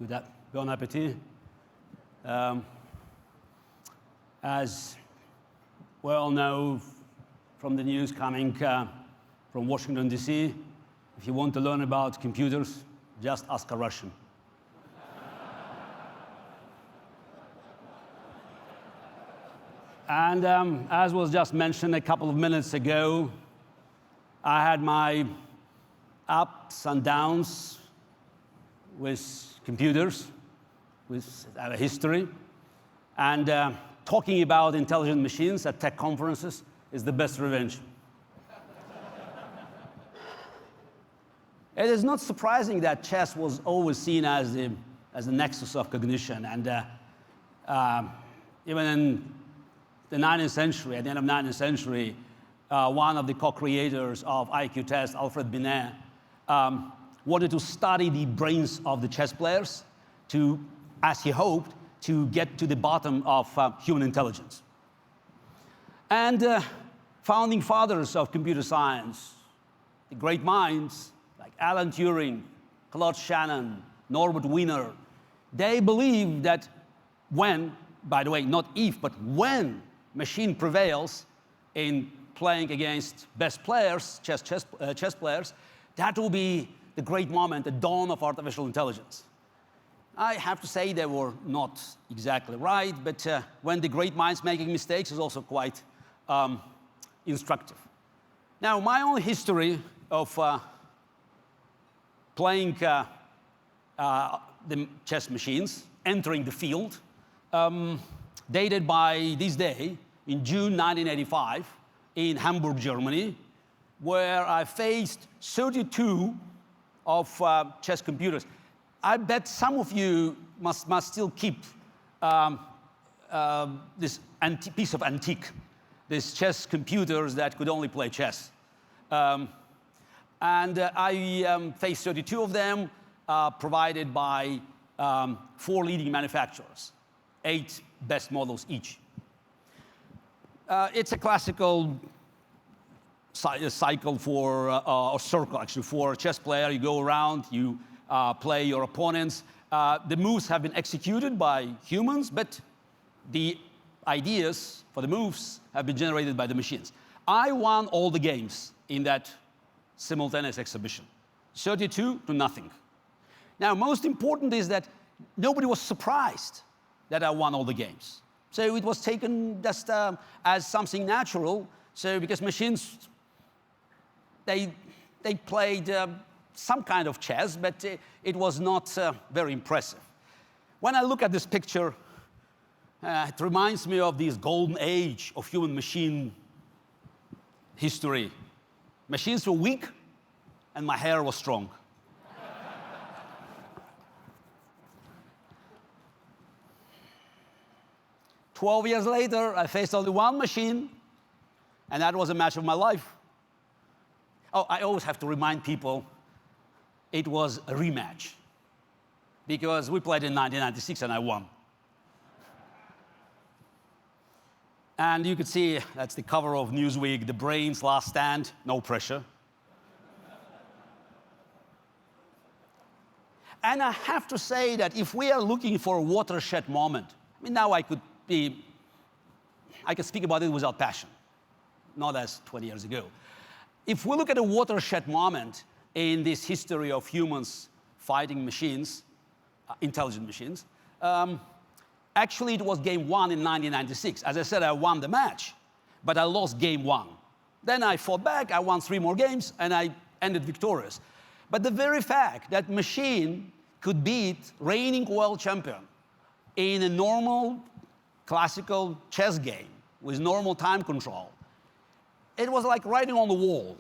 Bon appetit. As we all know from the news coming from Washington, D.C., if you want to learn about computers, just ask a Russian. And as was just mentioned a couple of minutes ago, I had my ups and downs with computers, with a history. And talking about intelligent machines at tech conferences is the best revenge. It is not surprising that chess was always seen as the nexus of cognition. And even in the 19th century, at the end of the 19th century, one of the co-creators of IQ test, Alfred Binet, wanted to study the brains of the chess players to, as he hoped, to get to the bottom of human intelligence. And founding fathers of computer science, the great minds like Alan Turing, Claude Shannon, Norbert Wiener, they believed that when, by the way, not if, but when machine prevails in playing against best players, chess players, that will be the great moment, the dawn of artificial intelligence. I have to say they were not exactly right, but when the great minds making mistakes is also quite instructive. Now, my own history of playing the chess machines, entering the field, dated by this day, in June 1985, in Hamburg, Germany, where I faced 32 of chess computers. I bet some of you must still keep this piece of antique, these chess computers that could only play chess. And I faced 32 of them, provided by 4 leading manufacturers, 8 best models each. It's a classical cycle for, or circle actually, for a chess player. You go around, you play your opponents. The moves have been executed by humans, but the ideas for the moves have been generated by the machines. I won all the games in that simultaneous exhibition, 32 to nothing. Now, most important is that nobody was surprised that I won all the games. So it was taken just as something natural. So because machines, they played some kind of chess, but it was not very impressive. When I look at this picture, it reminds me of this golden age of human-machine history. Machines were weak, and my hair was strong. 12 years later, I faced only one machine, and that was a match of my life. Oh, I always have to remind people, it was a rematch, because we played in 1996 and I won. And you could see, that's the cover of Newsweek, The Brain's Last Stand, no pressure. And I have to say that if we are looking for a watershed moment, I mean, now I could speak about it without passion, not as 20 years ago. If we look at a watershed moment in this history of humans fighting machines, intelligent machines, actually it was game 1 in 1996. As I said, I won the match, but I lost game 1. Then I fought back, I won 3 more games, and I ended victorious. But the very fact that machine could beat reigning world champion in a normal classical chess game with normal time control, it was like writing on the wall.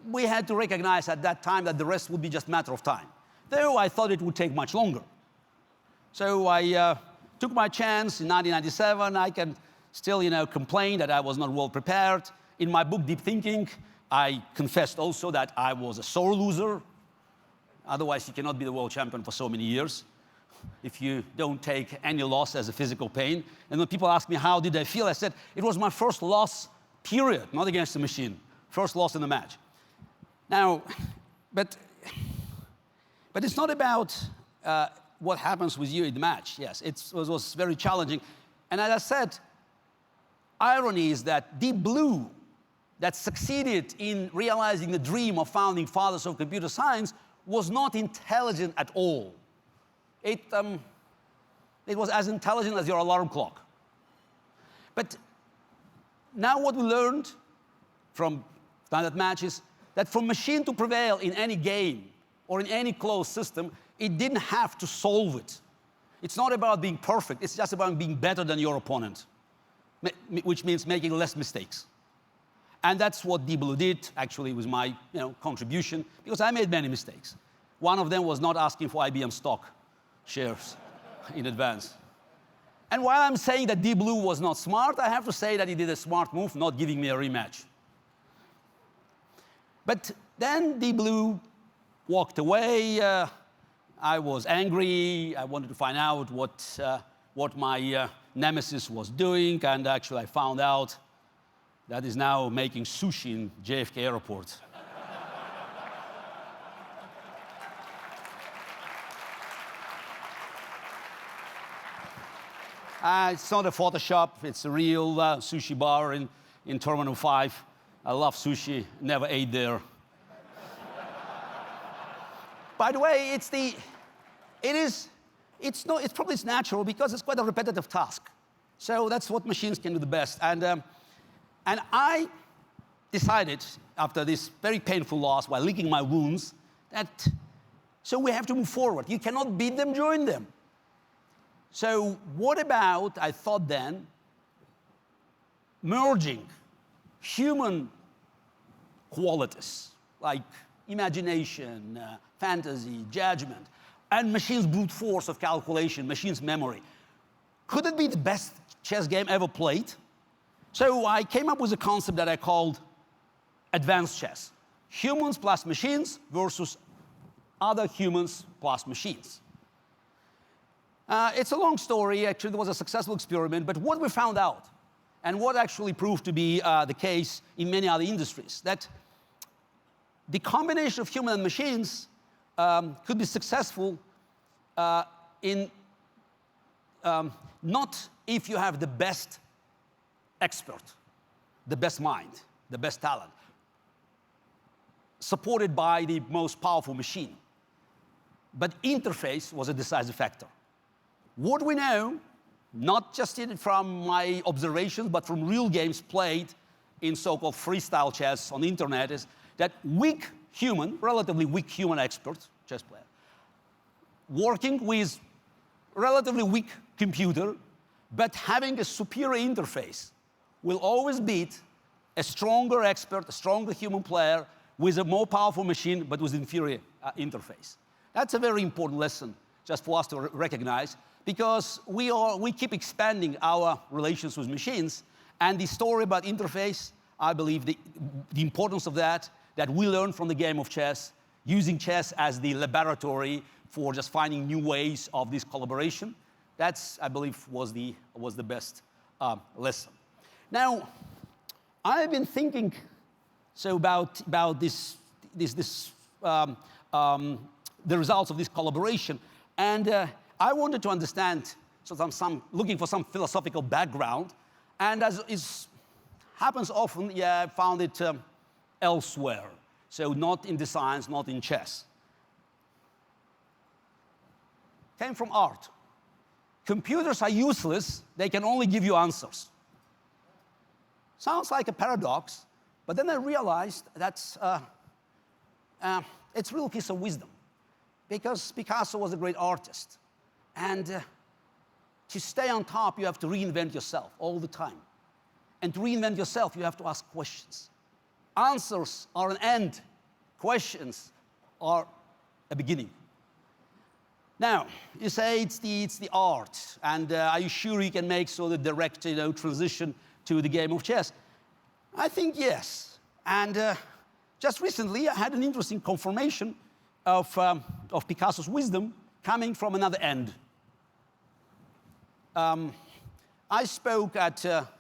We had to recognize at that time that the rest would be just a matter of time, though I thought it would take much longer. So I took my chance in 1997. I can still, complain that I was not well prepared. In my book, Deep Thinking, I confessed also that I was a sore loser. Otherwise, you cannot be the world champion for so many years if you don't take any loss as a physical pain. And when people ask me how did I feel, I said, it was my first loss, period, not against the machine. First loss in the match. Now, but it's not about what happens with you in the match. Yes, it was very challenging. And as I said, irony is that Deep Blue, that succeeded in realizing the dream of founding fathers of computer science, was not intelligent at all. It was as intelligent as your alarm clock. But now what we learned from standard match is that for machine to prevail in any game or in any closed system, it didn't have to solve it. It's not about being perfect, it's just about being better than your opponent, which means making less mistakes. And that's what Deep Blue did, actually, with my contribution, because I made many mistakes. One of them was not asking for IBM stock shares in advance. And while I'm saying that Deep Blue was not smart, I have to say that he did a smart move, not giving me a rematch. But then Deep Blue walked away. I was angry. I wanted to find out what my nemesis was doing, and actually I found out that is now making sushi in JFK Airport. It's not a Photoshop, it's a real sushi bar in Terminal 5. I love sushi, never ate there. By the way, it's probably natural because it's quite a repetitive task. So that's what machines can do the best. And I decided, after this very painful loss, while licking my wounds, that so we have to move forward. You cannot beat them, join them. So what about, I thought then, merging human qualities like imagination, fantasy, judgment, and machines' brute force of calculation, machines' memory. Could it be the best chess game ever played? So I came up with a concept that I called advanced chess. Humans plus machines versus other humans plus machines. It's a long story. Actually, it was a successful experiment. But what we found out, and what actually proved to be the case in many other industries, that the combination of human and machines could be successful in not if you have the best expert, the best mind, the best talent, supported by the most powerful machine. But interface was a decisive factor. What we know, not just from my observations, but from real games played in so-called freestyle chess on the internet, is that relatively weak human expert, chess player, working with relatively weak computer, but having a superior interface, will always beat a stronger expert, a stronger human player with a more powerful machine, but with inferior interface. That's a very important lesson just for us to recognize, because we keep expanding our relations with machines, and the story about interface, I believe the importance of that we learn from the game of chess, using chess as the laboratory for just finding new ways of this collaboration. That's, I believe, was the best lesson. Now, I've been thinking about the results of this collaboration, and I wanted to understand, so I'm looking for some philosophical background, and as happens often, I found it elsewhere. So not in the science, not in chess. Came from art. Computers are useless, they can only give you answers. Sounds like a paradox, but then I realized that's it's a real piece of wisdom, because Picasso was a great artist. And to stay on top, you have to reinvent yourself all the time. And to reinvent yourself, you have to ask questions. Answers are an end. Questions are a beginning. Now, you say it's the art, and are you sure you can make the direct transition to the game of chess? I think yes. And just recently, I had an interesting confirmation of Picasso's wisdom coming from another end. I spoke at an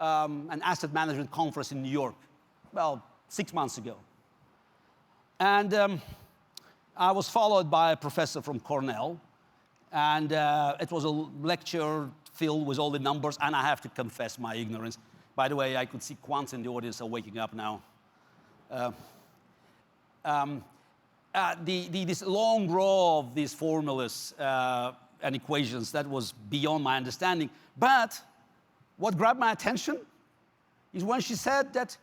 asset management conference in New York, 6 months ago. And I was followed by a professor from Cornell, and it was a lecture filled with all the numbers, and I have to confess my ignorance. By the way, I could see quants in the audience are waking up now. This long row of these formulas and equations, that was beyond my understanding. But what grabbed my attention is when she said that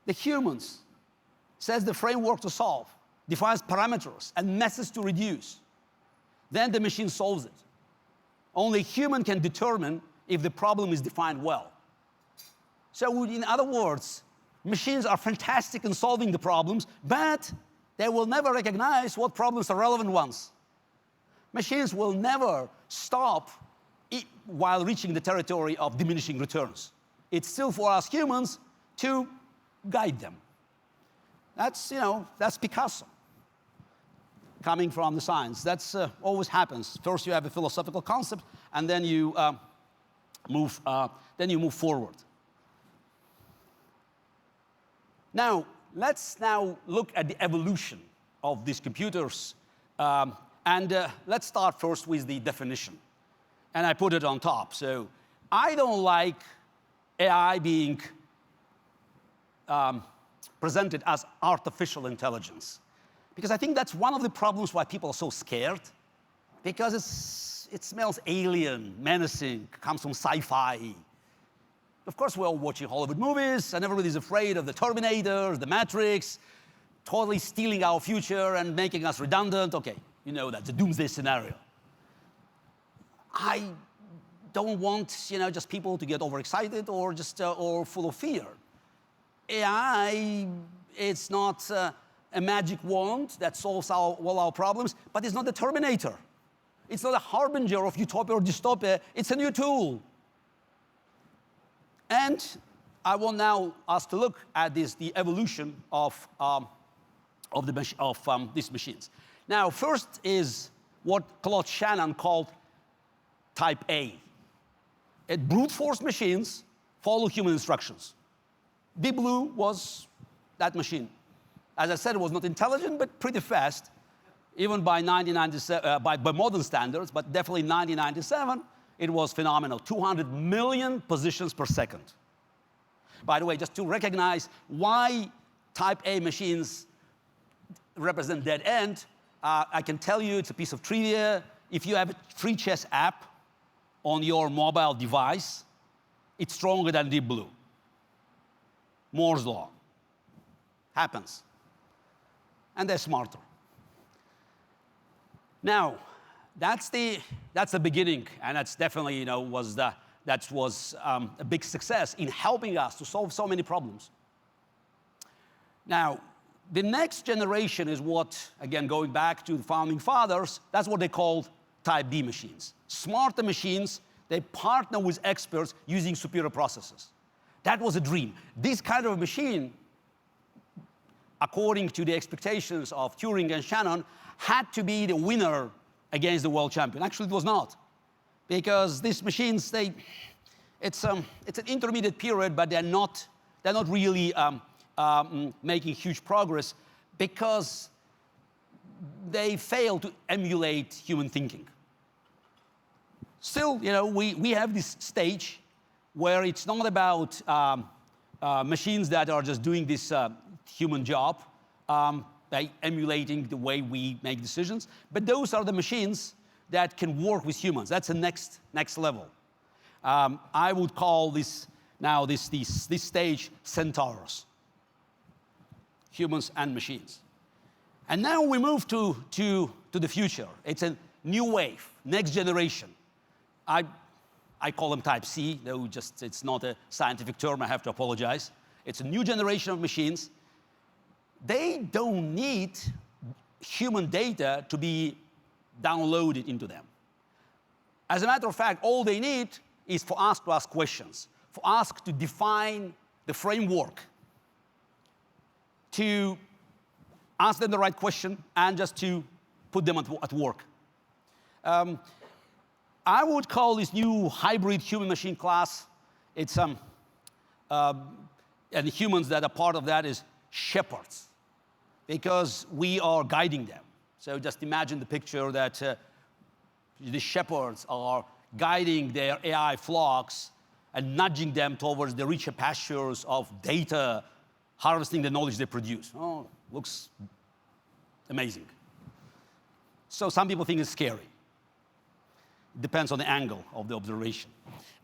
the humans says the framework to solve, defines parameters and methods to reduce. Then the machine solves it. Only a human can determine if the problem is defined well. So in other words, machines are fantastic in solving the problems, but they will never recognize what problems are relevant ones. Machines will never stop while reaching the territory of diminishing returns. It's still for us humans to guide them. That's Picasso coming from the science. That's always happens. First you have a philosophical concept, and then you move forward. Now, let's look at the evolution of these computers. Let's start first with the definition. And I put it on top. So I don't like AI being presented as artificial intelligence, because I think that's one of the problems why people are so scared, because it smells alien, menacing, comes from sci-fi. Of course, we're all watching Hollywood movies, and everybody's afraid of the Terminator, the Matrix, totally stealing our future and making us redundant. Okay, you know that's a doomsday scenario. I don't want just people to get overexcited or just or full of fear. AI, it's not a magic wand that solves all our problems, but it's not the Terminator. It's not a harbinger of utopia or dystopia. It's a new tool. And I want now us to look at the evolution of these machines. Now, first is what Claude Shannon called type A. Brute force machines follow human instructions. Deep Blue was that machine. As I said, it was not intelligent, but pretty fast, even by 1997, by modern standards, but definitely in 1997, it was phenomenal. 200 million positions per second. By the way, just to recognize why type A machines represent dead end, I can tell you it's a piece of trivia. If you have a free chess app on your mobile device, it's stronger than Deep Blue. Moore's law. Happens. And they're smarter. Now, that's the beginning, and that's definitely was a big success in helping us to solve so many problems. Now, the next generation is what, again, going back to the founding fathers, that's what they called type D machines. Smarter machines, they partner with experts using superior processes. That was a dream. This kind of a machine, according to the expectations of Turing and Shannon, had to be the winner against the world champion. Actually, it was not, because these machines, it's an intermediate period, but they're not really making huge progress because they fail to emulate human thinking. Still, we have this stage where it's not about machines that are just doing this human job, by emulating the way we make decisions, but those are the machines that can work with humans. That's the next level. I would call this stage centaurs, humans and machines. And now we move to the future. It's a new wave, next generation. I call them type C, though it's not a scientific term, I have to apologize. It's a new generation of machines. They don't need human data to be downloaded into them. As a matter of fact, all they need is for us to ask questions, for us to define the framework, to ask them the right question, and just to put them at work. I would call this new hybrid human-machine class, it's and the humans that are part of that is shepherds. because we are guiding them. So just imagine the picture that the shepherds are guiding their AI flocks and nudging them towards the richer pastures of data, harvesting the knowledge they produce. Oh, looks amazing. So some people think it's scary. It depends on the angle of the observation.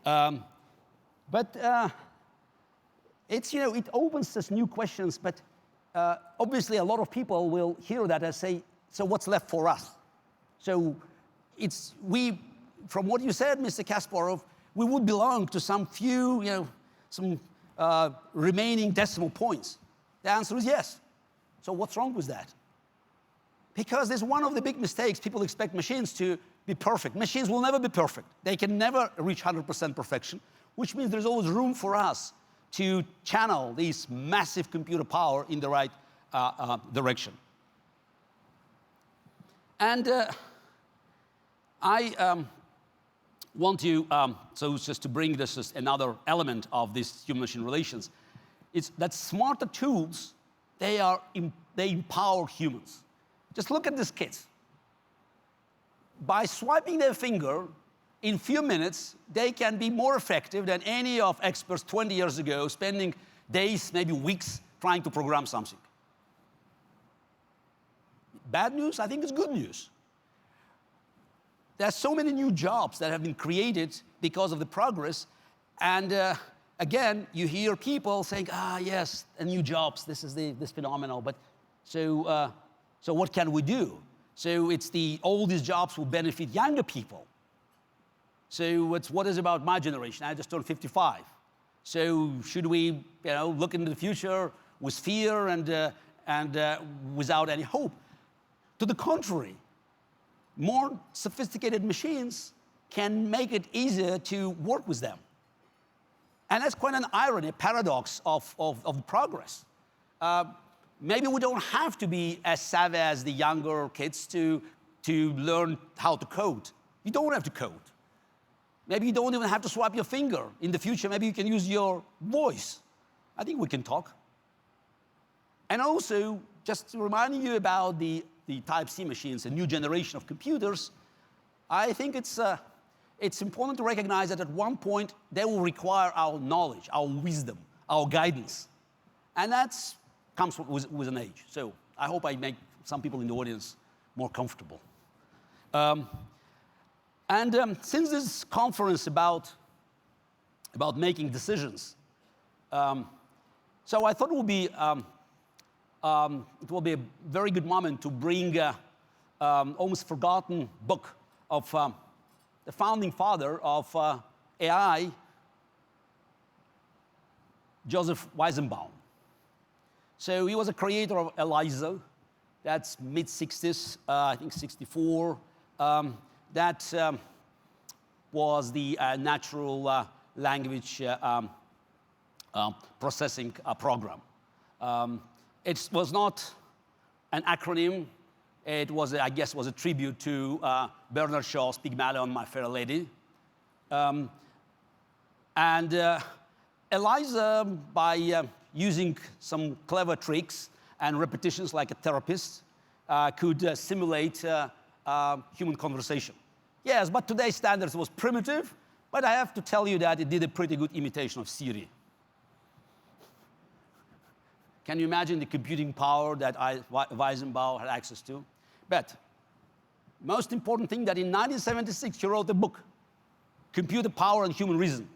But it's, it opens us new questions, but obviously a lot of people will hear that and say, so what's left for us? So from what you said, Mr. Kasparov, we would belong to some few, some remaining decimal points. The answer is yes. So what's wrong with that? Because there's one of the big mistakes. People expect machines to be perfect. Machines will never be perfect. They can never reach 100% perfection, which means there's always room for us to channel this massive computer power in the right direction. And I want to, so just to bring this as another element of this human-machine relations, it's that smarter tools, they empower humans. Just look at these kids. By swiping their finger, in few minutes, they can be more effective than any of experts 20 years ago, spending days, maybe weeks, trying to program something. Bad news? I think it's good news. There are so many new jobs that have been created because of the progress, and again, you hear people saying, yes, new jobs, this is this phenomenon, but so what can we do? So all these jobs will benefit younger people. So what is about my generation? I just turned 55. So should we, look into the future with fear and without any hope? To the contrary, more sophisticated machines can make it easier to work with them. And that's quite an irony, a paradox of progress. Maybe we don't have to be as savvy as the younger kids to learn how to code. You don't have to code. Maybe you don't even have to swipe your finger. In the future, maybe you can use your voice. I think we can talk. And also, just reminding you about the Type C machines, a new generation of computers, I think it's important to recognize that at one point, they will require our knowledge, our wisdom, our guidance. And that comes with an age. So I hope I make some people in the audience more comfortable. Since this conference about making decisions, so I thought it will be a very good moment to bring almost forgotten book of the founding father of AI, Joseph Weizenbaum. So he was a creator of ELIZA, that's mid-60s, I think 64. That was the natural language processing program. It was not an acronym. It was, I guess, was a tribute to Bernard Shaw's Pygmalion, My Fair Lady. ELIZA, by using some clever tricks and repetitions like a therapist, could simulate human conversation. Yes, but today's standards was primitive, but I have to tell you that it did a pretty good imitation of Siri. Can you imagine the computing power that Weizenbaum had access to? But most important thing that in 1976 he wrote a book, Computer Power and Human Reason.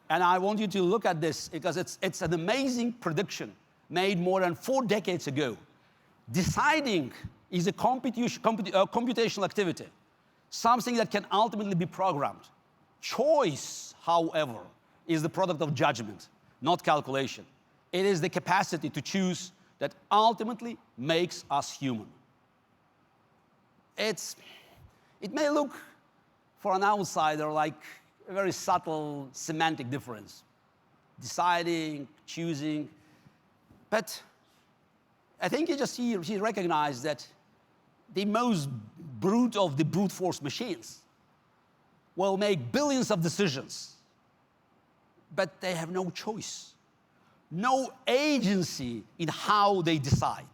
And I want you to look at this because it's an amazing prediction made more than 4 decades ago. Deciding is a computational activity, something that can ultimately be programmed. Choice, however, is the product of judgment, not calculation. It is the capacity to choose that ultimately makes us human. It may look, for an outsider, like a very subtle semantic difference. Deciding, choosing, but I think he recognized that the most brute of the brute force machines will make billions of decisions, but they have no choice, no agency in how they decide.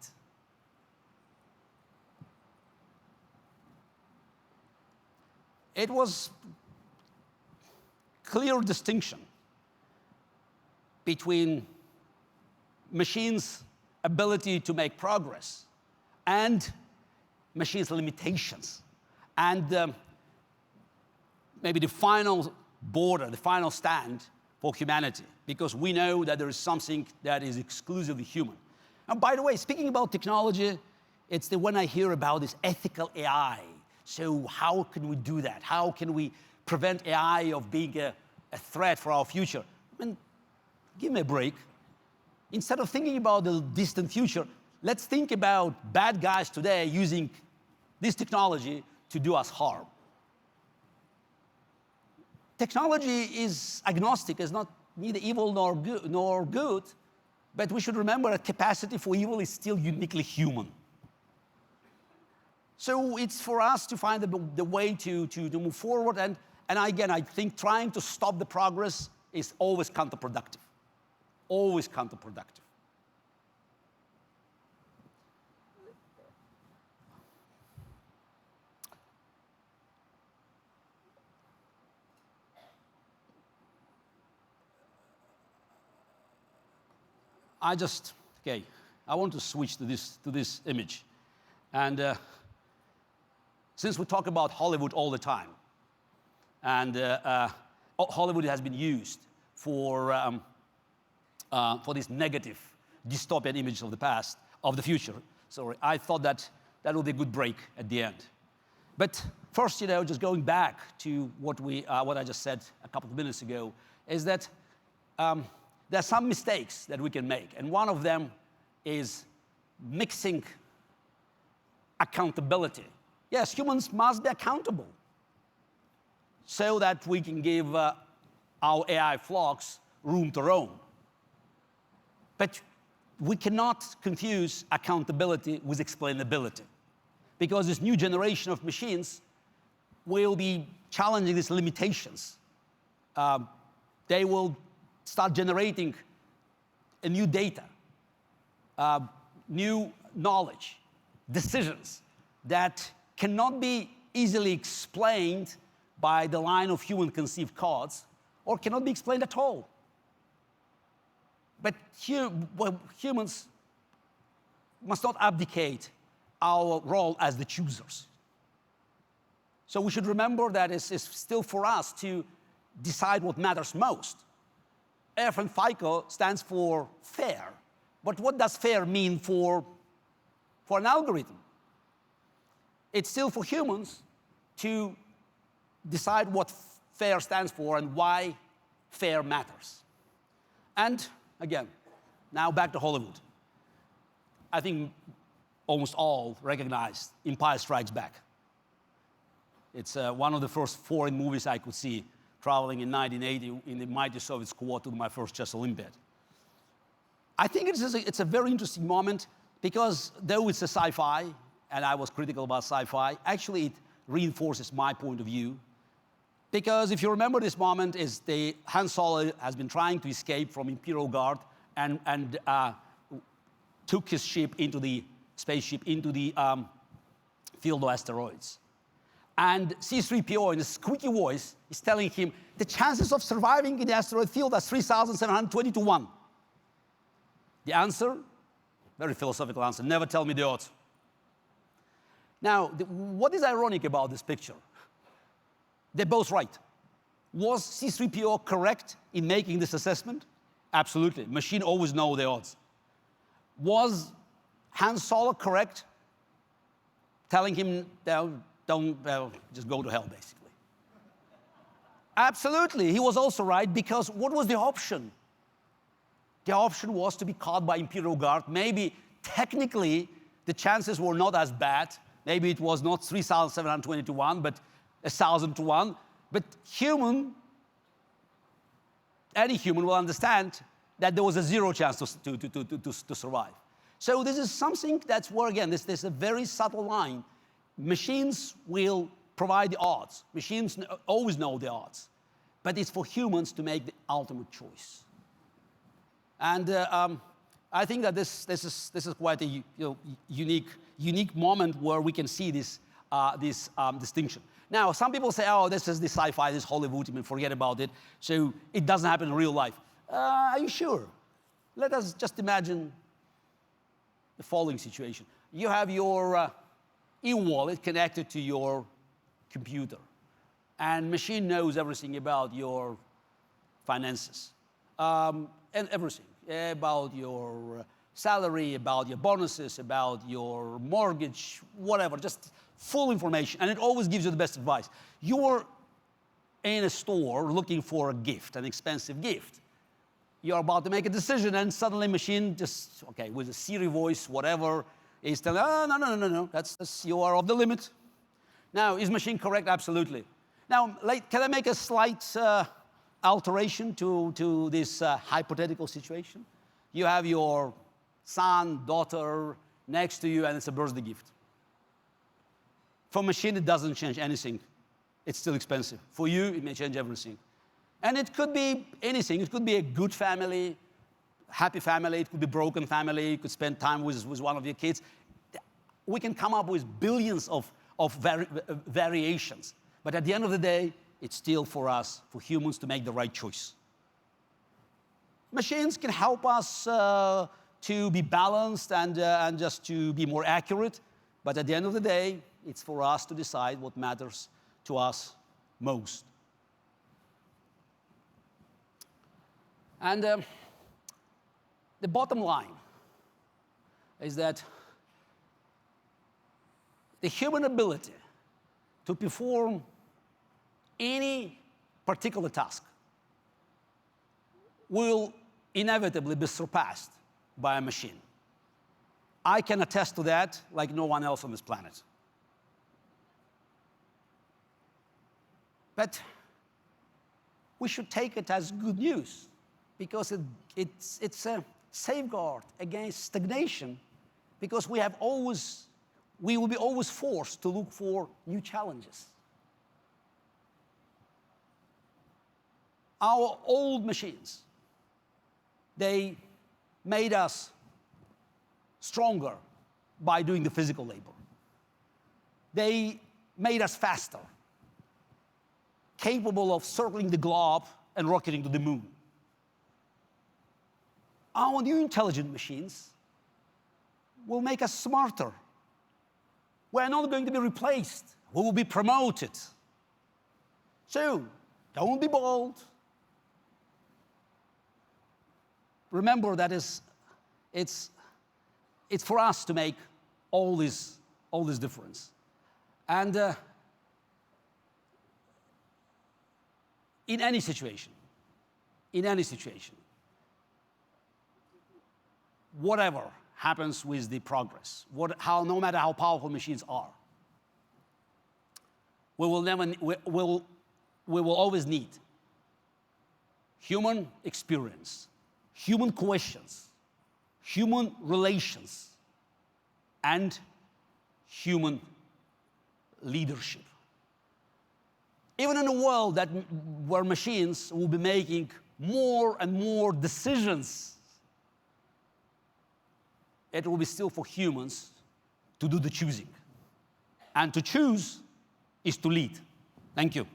it was clear distinction between machines' ability to make progress and machines' limitations. And maybe the final border, the final stand for humanity, because we know that there is something that is exclusively human. And by the way, speaking about technology, it's the when I hear about this ethical AI. So how can we do that? How can we prevent AI of being a threat for our future? I mean, give me a break. Instead of thinking about the distant future, let's think about bad guys today using this technology to do us harm. Technology is agnostic, it's not neither evil nor good, but we should remember that capacity for evil is still uniquely human. So it's for us to find the way to move forward, and again, I think trying to stop the progress is always counterproductive. Always counterproductive. I want to switch to this image. And since we talk about Hollywood all the time, and Hollywood has been used for this negative dystopian image of the past, of the future, sorry, I thought that would be a good break at the end. But first, just going back to what I just said a couple of minutes ago, is that there are some mistakes that we can make, and one of them is mixing accountability. Yes, humans must be accountable so that we can give our AI flocks room to roam. But we cannot confuse accountability with explainability, because this new generation of machines will be challenging these limitations. They will start generating a new data, new knowledge, decisions that cannot be easily explained by the line of human-conceived cards, or cannot be explained at all. But humans must not abdicate our role as the choosers. So we should remember that it's still for us to decide what matters most. F in FICO stands for fair. But what does fair mean for an algorithm? It's still for humans to decide what fair stands for and why fair matters. And again, now back to Hollywood. I think almost all recognize Empire Strikes Back. It's one of the first foreign movies I could see traveling in 1980 in the mighty Soviet squad to my first chess Olympiad. I think it's a very interesting moment, because though it's a sci-fi, and I was critical about sci-fi, actually it reinforces my point of view. Because if you remember, this moment is Han Solo has been trying to escape from Imperial Guard and took his ship into the spaceship into the field of asteroids. And C-3PO in a squeaky voice is telling him the chances of surviving in the asteroid field are 3,720 to 1. The answer, very philosophical answer, never tell me the odds. Now, what is ironic about this picture? They're both right. Was C-3PO correct in making this assessment? Absolutely. Machine always know the odds. Was Han Solo correct telling him, just go to hell, basically? Absolutely. He was also right, because what was the option? The option was to be caught by Imperial Guard. Maybe technically the chances were not as bad. Maybe it was not 3,720 to 1, but 1,000 to 1. But any human will understand that there was a zero chance to survive. So this is something that's where, again, this is a very subtle line. Machines will provide the odds. Machines always know the odds. But it's for humans to make the ultimate choice. And I think that this is quite a unique moment where we can see this distinction. Now, some people say, oh, this is the sci-fi, this Hollywood, I mean, forget about it. So it doesn't happen in real life. Are you sure? Let us just imagine the following situation. You have your e-wallet connected to your computer, and machine knows everything about your finances, and everything, about your salary, about your bonuses, about your mortgage, whatever, just full information, and it always gives you the best advice. You're in a store looking for a gift, an expensive gift. You're about to make a decision, and suddenly machine just, okay, with a Siri voice, whatever, is telling, oh, no, that's you are off the limit. Now, is machine correct? Absolutely. Now, can I make a slight alteration to this hypothetical situation? You have your son, daughter next to you, and it's a birthday gift. For machine, it doesn't change anything. It's still expensive. For you, it may change everything. And it could be anything. It could be a good family, happy family. It could be a broken family. You could spend time with one of your kids. We can come up with billions of variations. But at the end of the day, it's still for us, for humans, to make the right choice. Machines can help us to be balanced and just to be more accurate. But at the end of the day, it's for us to decide what matters to us most. And the bottom line is that the human ability to perform any particular task will inevitably be surpassed by a machine. I can attest to that like no one else on this planet. But we should take it as good news, because it's a safeguard against stagnation, because we will be always forced to look for new challenges. Our old machines, they made us stronger by doing the physical labor. They made us faster, capable of circling the globe and rocketing to the moon. Our new intelligent machines will make us smarter. We're not going to be replaced. We will be promoted. So, don't be bold. Remember that it's for us to make all this difference. And in any situation, whatever happens with the progress, no matter how powerful machines are, we will always need human experience, human questions, human relations, and human leadership. Even in a world where machines will be making more and more decisions, it will be still for humans to do the choosing. And to choose is to lead. Thank you.